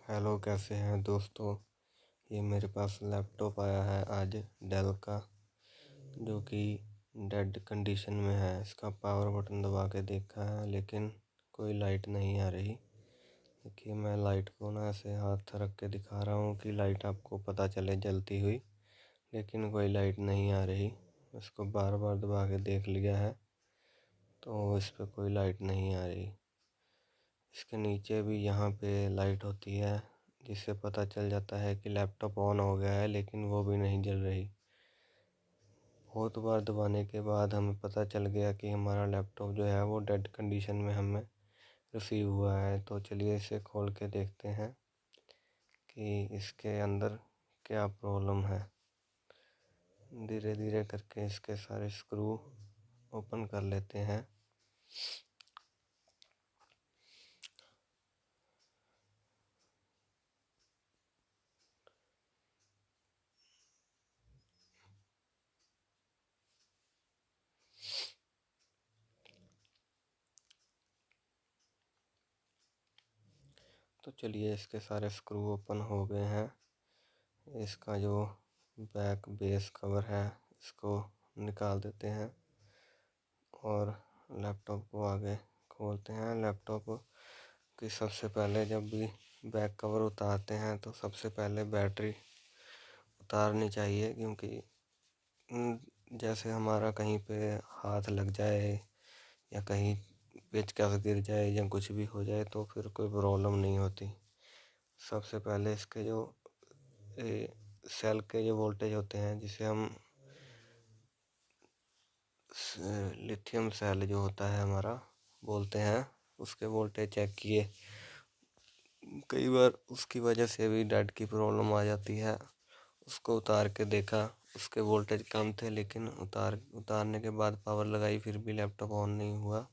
Hello, कैसे हैं दोस्तों। ये मेरे पास लैपटॉप आया है आज डेल का, जो कि डेड कंडीशन में है। इसका पावर बटन दबा के देखा है लेकिन कोई लाइट नहीं आ रही। देखिए, मैं लाइट को ना ऐसे हाथ रख के दिखा रहा हूँ कि लाइट आपको पता चले जलती हुई, लेकिन कोई लाइट नहीं आ रही। इसको बार बार दबा के देख लिया है तो इस पर कोई लाइट नहीं आ रही। इसके नीचे भी यहाँ पे लाइट होती है जिससे पता चल जाता है कि लैपटॉप ऑन हो गया है, लेकिन वो भी नहीं जल रही। बहुत बार दबाने के बाद हमें पता चल गया कि हमारा लैपटॉप जो है वो डेड कंडीशन में हमें रिसीव हुआ है। तो चलिए इसे खोल के देखते हैं कि इसके अंदर क्या प्रॉब्लम है। धीरे धीरे करके इसके सारे स्क्रू ओपन कर लेते हैं। तो चलिए, इसके सारे स्क्रू ओपन हो गए हैं। इसका जो बैक बेस कवर है इसको निकाल देते हैं और लैपटॉप को आगे खोलते हैं। लैपटॉप की सबसे पहले जब भी बैक कवर उतारते हैं तो सबसे पहले बैटरी उतारनी चाहिए, क्योंकि जैसे हमारा कहीं पे हाथ लग जाए या कहीं पेचकस गिर जाए या कुछ भी हो जाए तो फिर कोई प्रॉब्लम नहीं होती। सबसे पहले इसके जो सेल के जो वोल्टेज होते हैं, जिसे हम लिथियम सेल जो होता है हमारा बोलते हैं, उसके वोल्टेज चेक किए। कई बार उसकी वजह से भी डेड की प्रॉब्लम आ जाती है। उसको उतार के देखा, उसके वोल्टेज कम थे, लेकिन उतारने के बाद पावर लगाई फिर भी लैपटॉप ऑन नहीं हुआ।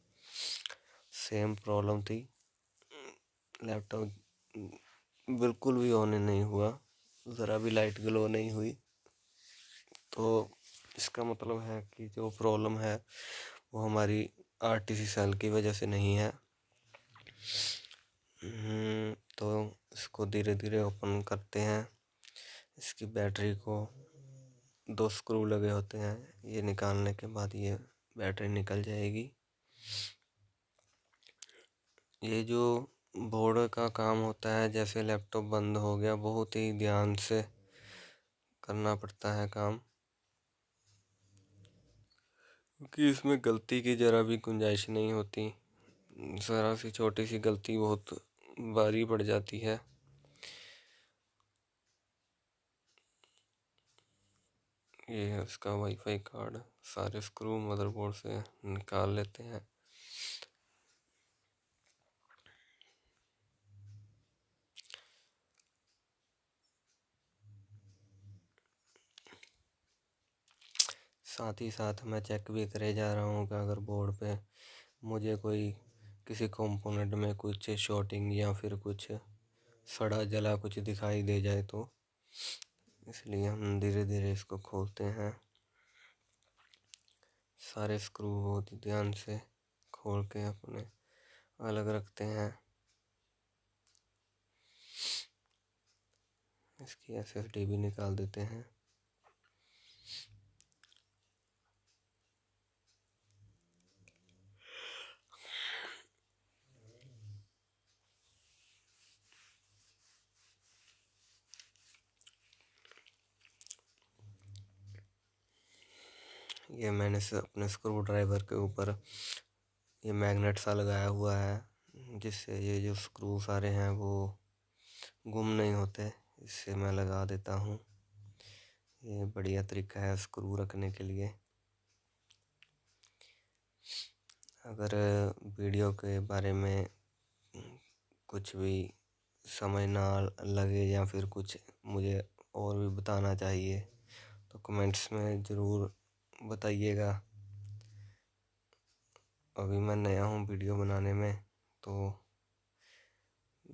सेम प्रॉब्लम थी, लैपटॉप बिल्कुल भी ऑन नहीं हुआ, ज़रा भी लाइट ग्लो नहीं हुई। तो इसका मतलब है कि जो प्रॉब्लम है वो हमारी आरटीसी सेल की वजह से नहीं है। तो इसको धीरे धीरे ओपन करते हैं। इसकी बैटरी को 2 स्क्रू लगे होते हैं, ये निकालने के बाद ये बैटरी निकल जाएगी। ये जो बोर्ड का काम होता है, जैसे लैपटॉप बंद हो गया, बहुत ही ध्यान से करना पड़ता है काम, क्योंकि इसमें गलती की ज़रा भी गुंजाइश नहीं होती। ज़रा सी छोटी सी गलती बहुत भारी पड़ जाती है। ये है उसका वाईफाई कार्ड। सारे स्क्रू मदरबोर्ड से निकाल लेते हैं। साथ ही साथ मैं चेक भी करे जा रहा हूँ कि अगर बोर्ड पे मुझे कोई किसी कंपोनेंट में कुछ शॉर्टिंग या फिर कुछ सड़ा जला कुछ दिखाई दे जाए तो, इसलिए हम धीरे धीरे इसको खोलते हैं। सारे स्क्रू बहुत ध्यान से खोल के अपने अलग रखते हैं। इसकी एसएसडी भी निकाल देते हैं। ये मैंने से अपने स्क्रू ड्राइवर के ऊपर ये मैग्नेट सा लगाया हुआ है, जिससे ये जो स्क्रू सारे हैं वो गुम नहीं होते। इससे मैं लगा देता हूँ। ये बढ़िया तरीका है स्क्रू रखने के लिए। अगर वीडियो के बारे में कुछ भी समझ ना लगे या फिर कुछ मुझे और भी बताना चाहिए तो कमेंट्स में ज़रूर बताइएगा। अभी मैं नया हूँ वीडियो बनाने में, तो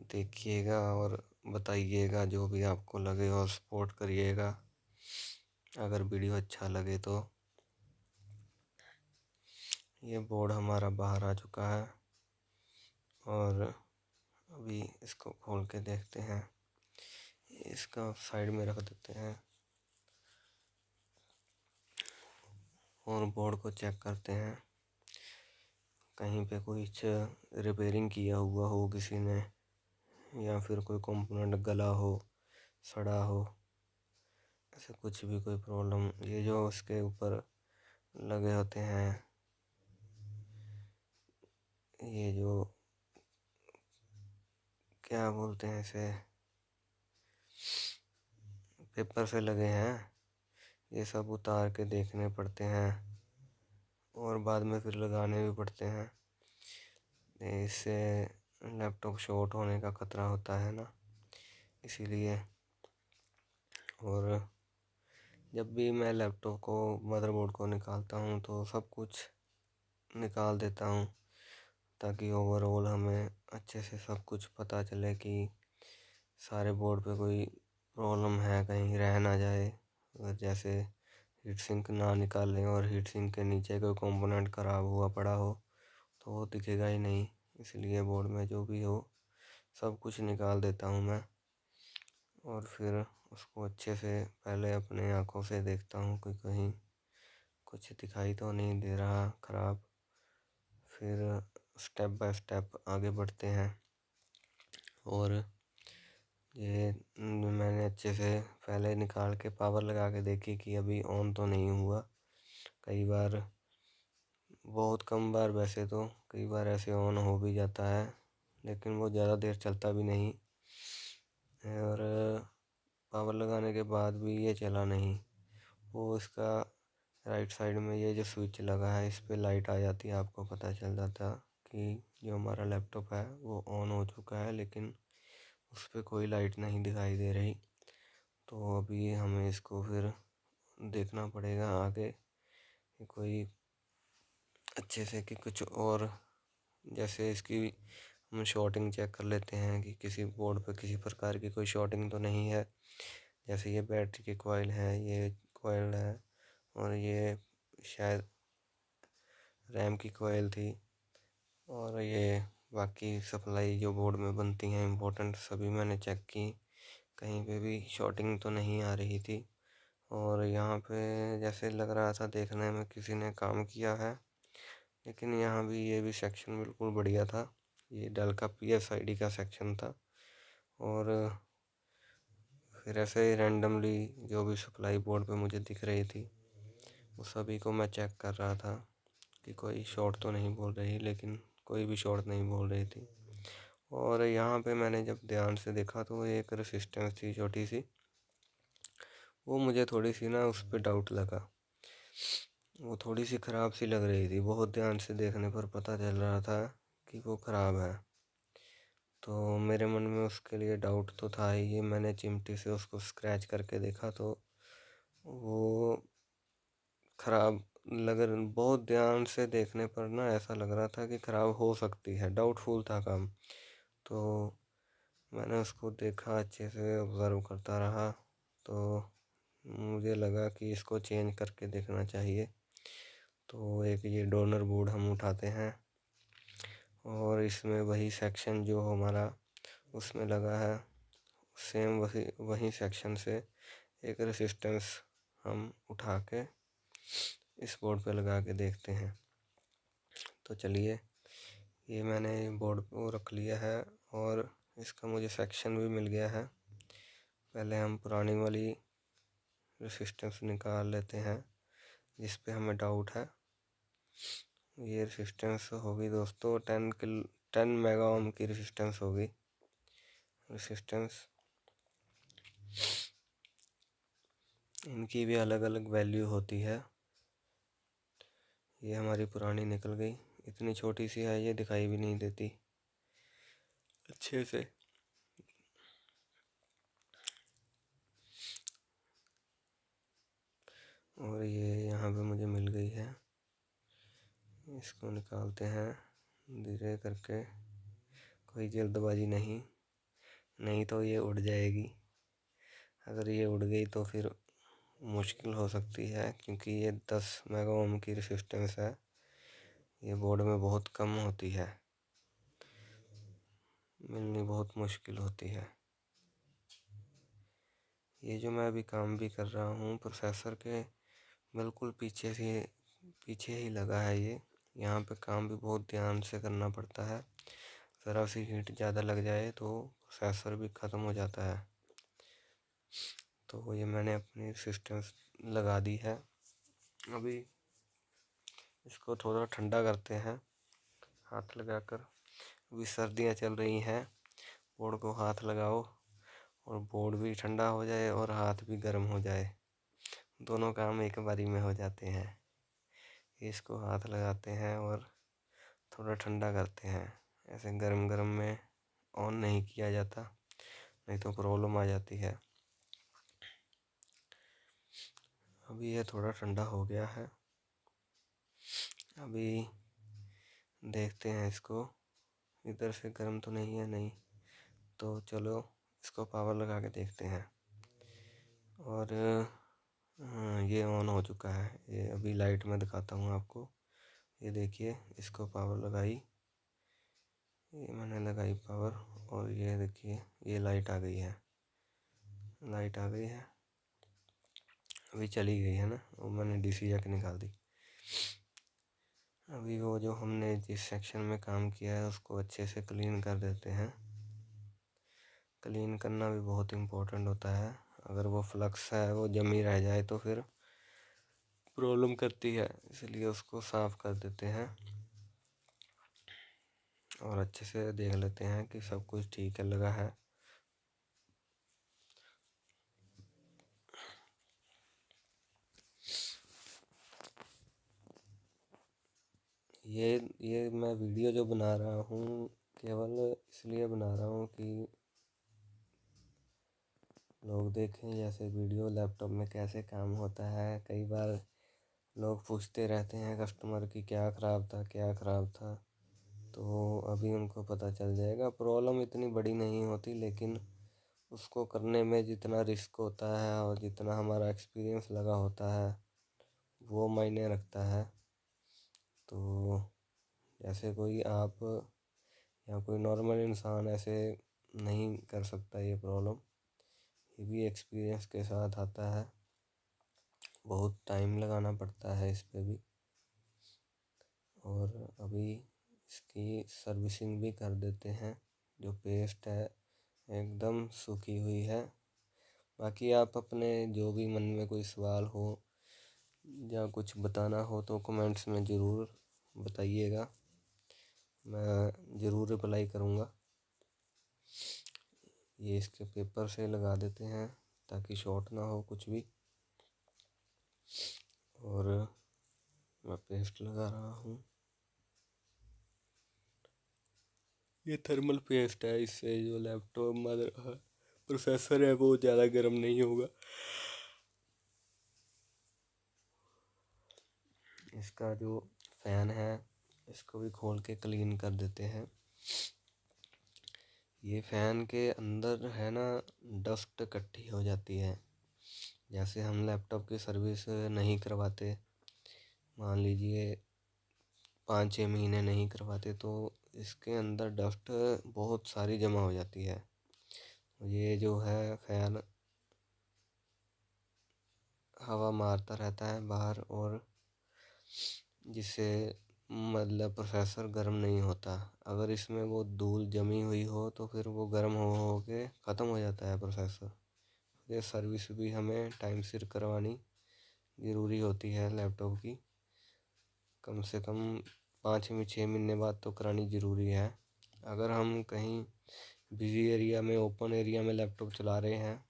देखिएगा और बताइएगा जो भी आपको लगे, और सपोर्ट करिएगा अगर वीडियो अच्छा लगे तो। ये बोर्ड हमारा बाहर आ चुका है और अभी अभी इसको खोल के देखते हैं, इसका साइड में रख देते हैं और बोर्ड को चेक करते हैं, कहीं पे कुछ रिपेयरिंग किया हुआ हो किसी ने, या फिर कोई कंपोनेंट गला हो, सड़ा हो, ऐसे कुछ भी कोई प्रॉब्लम। ये जो उसके ऊपर लगे होते हैं, ये जो क्या बोलते हैं इसे, पेपर से लगे हैं, ये सब उतार के देखने पड़ते हैं और बाद में फिर लगाने भी पड़ते हैं। इससे लैपटॉप शॉर्ट होने का खतरा होता है ना, इसीलिए। और जब भी मैं लैपटॉप को, मदरबोर्ड को निकालता हूँ तो सब कुछ निकाल देता हूँ, ताकि ओवरऑल हमें अच्छे से सब कुछ पता चले कि सारे बोर्ड पे कोई प्रॉब्लम है, कहीं रह ना जाए। और जैसे हीट सिंक ना निकालें और हीट सिंक के नीचे कोई कंपोनेंट ख़राब हुआ पड़ा हो तो वो दिखेगा ही नहीं, इसलिए बोर्ड में जो भी हो सब कुछ निकाल देता हूँ मैं। और फिर उसको अच्छे से पहले अपने आँखों से देखता हूँ कि कहीं कुछ दिखाई तो नहीं दे रहा ख़राब। फिर स्टेप बाय स्टेप आगे बढ़ते हैं और ये मैंने अच्छे से पहले निकाल के पावर लगा के देखी कि अभी ऑन तो नहीं हुआ। कई बार, बहुत कम बार वैसे तो, कई बार ऐसे ऑन हो भी जाता है, लेकिन वो ज़्यादा देर चलता भी नहीं। और पावर लगाने के बाद भी ये चला नहीं। वो इसका राइट साइड में ये जो स्विच लगा है, इस पे लाइट आ जाती है, आपको पता चल जाता कि जो हमारा लैपटॉप है वो ऑन हो चुका है, लेकिन उस पर कोई लाइट नहीं दिखाई दे रही। तो अभी हमें इसको फिर देखना पड़ेगा आगे कि कोई अच्छे से, कि कुछ और, जैसे इसकी हम शॉर्टिंग चेक कर लेते हैं कि किसी बोर्ड पे किसी प्रकार की कोई शॉर्टिंग तो नहीं है। जैसे ये बैटरी की कॉइल है, ये कॉइल है, और ये शायद रैम की कॉइल थी, और ये बाकी सप्लाई जो बोर्ड में बनती हैं इम्पोर्टेंट, सभी मैंने चेक की, कहीं पे भी शॉर्टिंग तो नहीं आ रही थी। और यहाँ पे जैसे लग रहा था देखने में किसी ने काम किया है, लेकिन यहाँ भी ये भी सेक्शन बिल्कुल बढ़िया था। ये डेल का PSID का सेक्शन था। और फिर ऐसे ही रैंडमली जो भी सप्लाई बोर्ड पे मुझे दिख रही थी वो सभी को मैं चेक कर रहा था कि कोई शॉर्ट तो नहीं बोल रही, लेकिन कोई भी शॉर्ट नहीं बोल रही थी। और यहाँ पे मैंने जब ध्यान से देखा तो एक रेसिस्टेंस थी छोटी सी, वो मुझे थोड़ी सी ना उस पर डाउट लगा, वो थोड़ी सी ख़राब सी लग रही थी। बहुत ध्यान से देखने पर पता चल रहा था कि वो ख़राब है। तो मेरे मन में उसके लिए डाउट तो था ही। ये मैंने चिमटी से उसको स्क्रैच करके देखा तो वो ख़राब बहुत ध्यान से देखने पर ना ऐसा लग रहा था कि ख़राब हो सकती है, डाउटफुल था काम। तो मैंने उसको देखा, अच्छे से ऑब्ज़र्व करता रहा, तो मुझे लगा कि इसको चेंज करके देखना चाहिए। तो एक ये डोनर बोर्ड हम उठाते हैं और इसमें वही सेक्शन जो हमारा उसमें लगा है, सेम वही सेक्शन से एक रेसिस्टेंस हम उठा के इस बोर्ड पे लगा के देखते हैं। तो चलिए, ये मैंने बोर्ड को रख लिया है और इसका मुझे सेक्शन भी मिल गया है। पहले हम पुरानी वाली रेसिस्टेंस निकाल लेते हैं जिस पे हमें डाउट है। ये रेसिस्टेंस होगी दोस्तों 10 मेगा ओम की रेसिस्टेंस होगी। रेसिस्टेंस इनकी भी अलग अलग वैल्यू होती है। ये हमारी पुरानी निकल गई, इतनी छोटी सी है, ये दिखाई भी नहीं देती अच्छे से। और ये यहाँ पे मुझे मिल गई है, इसको निकालते हैं धीरे करके, कोई जल्दबाजी नहीं, नहीं तो ये उड़ जाएगी। अगर ये उड़ गई तो फिर मुश्किल हो सकती है, क्योंकि ये 10 मेगा ओम की रेसिस्टेंस है, ये बोर्ड में बहुत कम होती है। मिलनी बहुत मुश्किल होती है। ये जो मैं अभी काम भी कर रहा हूँ प्रोसेसर के बिल्कुल पीछे ही लगा है ये। यहाँ पे काम भी बहुत ध्यान से करना पड़ता है, ज़रा सी हीट ज़्यादा लग जाए तो प्रोसेसर भी ख़त्म हो जाता है। तो ये मैंने अपनी सिस्टम लगा दी है। अभी इसको थोड़ा ठंडा करते हैं हाथ लगाकर। अभी सर्दियाँ चल रही हैं, बोर्ड को हाथ लगाओ और बोर्ड भी ठंडा हो जाए और हाथ भी गर्म हो जाए, दोनों काम एक बारी में हो जाते हैं। इसको हाथ लगाते हैं और थोड़ा ठंडा करते हैं। ऐसे गरम गरम में ऑन नहीं किया जाता, नहीं तो प्रॉब्लम आ जाती है। अभी ये थोड़ा ठंडा हो गया है। अभी देखते हैं इसको, इधर से गर्म तो नहीं है, नहीं तो चलो इसको पावर लगा के देखते हैं। और ये ऑन हो चुका है। ये अभी लाइट में दिखाता हूँ आपको। ये देखिए, इसको पावर लगाई, ये मैंने लगाई पावर, और ये देखिए ये लाइट आ गई है, लाइट आ गई है। अभी चली गई है ना, वो मैंने डीसी जैक निकाल दी। अभी वो जो हमने जिस सेक्शन में काम किया है उसको अच्छे से क्लीन कर देते हैं। क्लीन करना भी बहुत इम्पोर्टेंट होता है। अगर वो फ्लक्स है वो जमी रह जाए तो फिर प्रॉब्लम करती है, इसलिए उसको साफ़ कर देते हैं और अच्छे से देख लेते हैं कि सब कुछ ठीक है लगा है। ये मैं वीडियो जो बना रहा हूँ केवल इसलिए बना रहा हूँ कि लोग देखें जैसे वीडियो लैपटॉप में कैसे काम होता है। कई बार लोग पूछते रहते हैं कस्टमर कि क्या ख़राब था, क्या ख़राब था, तो अभी उनको पता चल जाएगा। प्रॉब्लम इतनी बड़ी नहीं होती, लेकिन उसको करने में जितना रिस्क होता है और जितना हमारा एक्सपीरियंस लगा होता है वो मायने रखता है। तो जैसे कोई आप या कोई नॉर्मल इंसान ऐसे नहीं कर सकता ये प्रॉब्लम, ये भी एक्सपीरियंस के साथ आता है। बहुत टाइम लगाना पड़ता है इस पे भी। और अभी इसकी सर्विसिंग भी कर देते हैं। जो पेस्ट है एकदम सूखी हुई है। बाकी आप अपने जो भी मन में कोई सवाल हो या कुछ बताना हो तो कमेंट्स में ज़रूर बताइएगा, मैं ज़रूर रिप्लाई करूँगा। ये इसके पेपर से लगा देते हैं ताकि शॉर्ट ना हो कुछ भी। और मैं पेस्ट लगा रहा हूँ, ये थर्मल पेस्ट है, इससे जो लैपटॉप मदर प्रोसेसर है वो ज़्यादा गर्म नहीं होगा। इसका जो फ़ैन है इसको भी खोल के क्लीन कर देते हैं। ये फ़ैन के अंदर है ना डस्ट इकट्ठी हो जाती है। जैसे हम लैपटॉप की सर्विस नहीं करवाते, मान लीजिए 5-6 महीने नहीं करवाते, तो इसके अंदर डस्ट बहुत सारी जमा हो जाती है। ये जो है फ़ैन हवा मारता रहता है बाहर, और जिससे मतलब प्रोसेसर गर्म नहीं होता। अगर इसमें वो धूल जमी हुई हो तो फिर वो गर्म हो के ख़त्म हो जाता है प्रोसेसर। ये सर्विस भी हमें टाइम सिर करवानी ज़रूरी होती है लैपटॉप की। कम से कम 5-6 महीने बाद तो करानी ज़रूरी है। अगर हम कहीं बिज़ी एरिया में, ओपन एरिया में लैपटॉप चला रहे हैं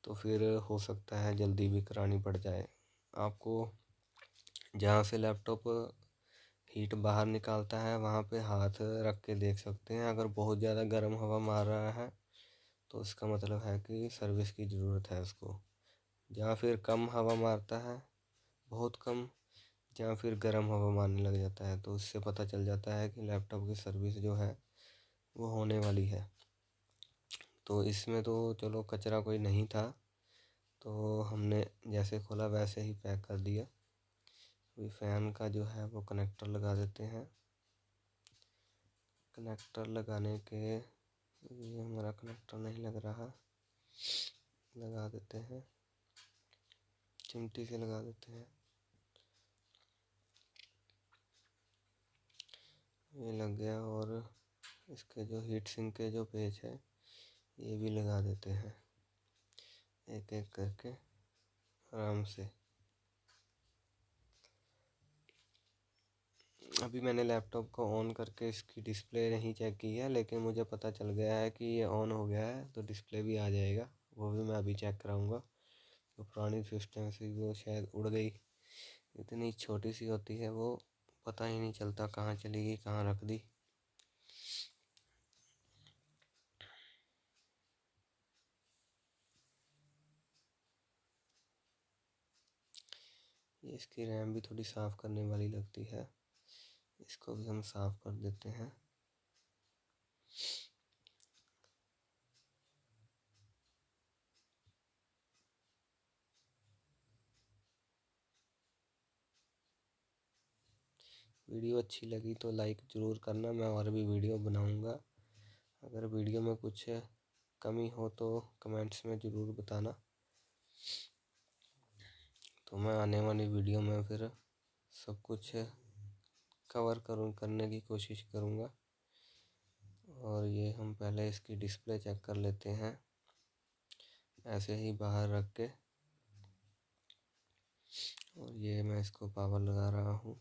तो फिर हो सकता है जल्दी भी करानी पड़ जाए। आपको जहाँ से लैपटॉप हीट बाहर निकालता है वहाँ पे हाथ रख के देख सकते हैं। अगर बहुत ज़्यादा गर्म हवा मार रहा है तो इसका मतलब है कि सर्विस की ज़रूरत है उसको। या फिर कम हवा मारता है, बहुत कम, या फिर गर्म हवा मारने लग जाता है, तो उससे पता चल जाता है कि लैपटॉप की सर्विस जो है वो होने वाली है। तो इसमें तो चलो कचरा कोई नहीं था, तो हमने जैसे खोला वैसे ही पैक कर दिया। अभी फ़ैन का जो है वो कनेक्टर लगा देते हैं। कनेक्टर लगाने के ये हमारा कनेक्टर नहीं लग रहा, लगा देते हैं, चिमटी से लगा देते हैं। ये लग गया। और इसके जो हीट सिंक के जो पेच है ये भी लगा देते हैं एक एक करके आराम से। अभी मैंने लैपटॉप को ऑन करके इसकी डिस्प्ले नहीं चेक की है, लेकिन मुझे पता चल गया है कि ये ऑन हो गया है, तो डिस्प्ले भी आ जाएगा। वो भी मैं अभी चेक कराऊंगा। तो पुरानी सिस्टम से वो शायद उड़ गई, इतनी छोटी सी होती है वो, पता ही नहीं चलता कहाँ चली गई, कहाँ रख दी। ये इसकी रैम भी थोड़ी साफ़ करने वाली लगती है, इसको भी हम साफ़ कर देते हैं। वीडियो अच्छी लगी तो लाइक ज़रूर करना, मैं और भी वीडियो बनाऊंगा। अगर वीडियो में कुछ कमी हो तो कमेंट्स में ज़रूर बताना, तो मैं आने वाली वीडियो में फिर सब कुछ कवर करने की कोशिश करूँगा। और ये हम पहले इसकी डिस्प्ले चेक कर लेते हैं, ऐसे ही बाहर रख के। और ये मैं इसको पावर लगा रहा हूँ।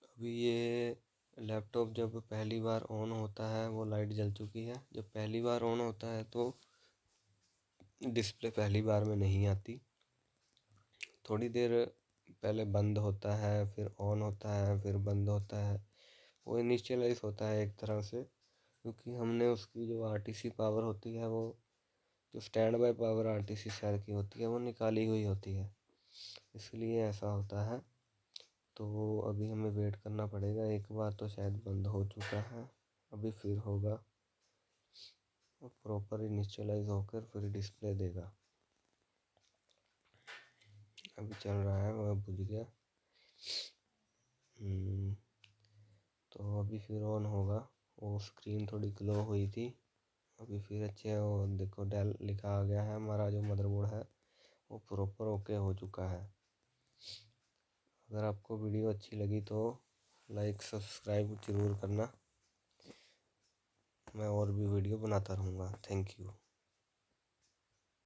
अभी ये लैपटॉप जब पहली बार ऑन होता है, वो लाइट जल चुकी है। जब पहली बार ऑन होता है तो डिस्प्ले पहली बार में नहीं आती, थोड़ी देर पहले बंद होता है, फिर ऑन होता है, फिर बंद होता है। वो इनिशियलाइज होता है एक तरह से, क्योंकि हमने उसकी जो आरटीसी पावर होती है, वो जो stand by power RTC cell की होती है, वो निकाली हुई होती है, इसलिए ऐसा होता है। तो अभी हमें वेट करना पड़ेगा। एक बार तो शायद बंद हो चुका है, अभी फिर होगा, और प्रॉपर इनिशियलाइज होकर फिर डिस्प्ले देगा। अभी चल रहा है, वह बुझ गया। तो अभी फिर ऑन होगा। वो स्क्रीन थोड़ी ग्लो हुई थी, अभी फिर अच्छे वो देखो डेल लिखा आ गया है। हमारा जो मदरबोर्ड है वो प्रॉपर ओके हो चुका है। अगर आपको वीडियो अच्छी लगी तो लाइक सब्सक्राइब ज़रूर करना, मैं और भी वीडियो बनाता रहूँगा। Thank you.